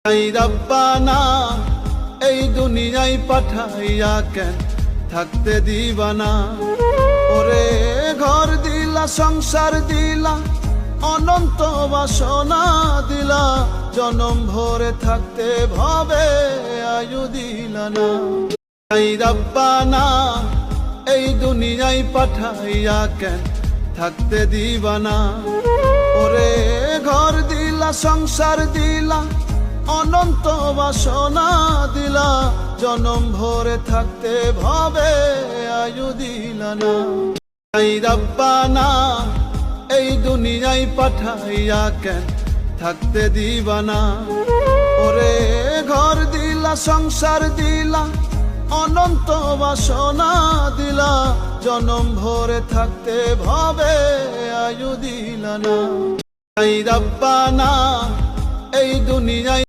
এই রব্বানা এই দুনিয়ায় পাঠাইয়া কেন থাকতে দিবানা। ওরে ঘর দিলা সংসার দিলা অনন্ত বাসনা দিলা, জনম ভরে থাকতে ভবে আয়ু দিলা না। এই রব্বানা এই দুনিয়ায় পাঠাইয়া কেন থাকতে দিবানা। ওরে ঘর দিলা সংসার দিলা অনন্ত বাসনা দিলা, জনম ভরে থাকতে ভবে আয়ু দিলা না। এই রব্বানা এই দুনিয়ায় পাঠাইয়া কেন থাকতে দিবানা। ওরে ঘর দিলা সংসার দিলা অনন্ত বাসনা দিলা, জনম ভরে থাকতে ভবে আয়ু দিলা না। এই রব্বানা এই দুনিয়ায়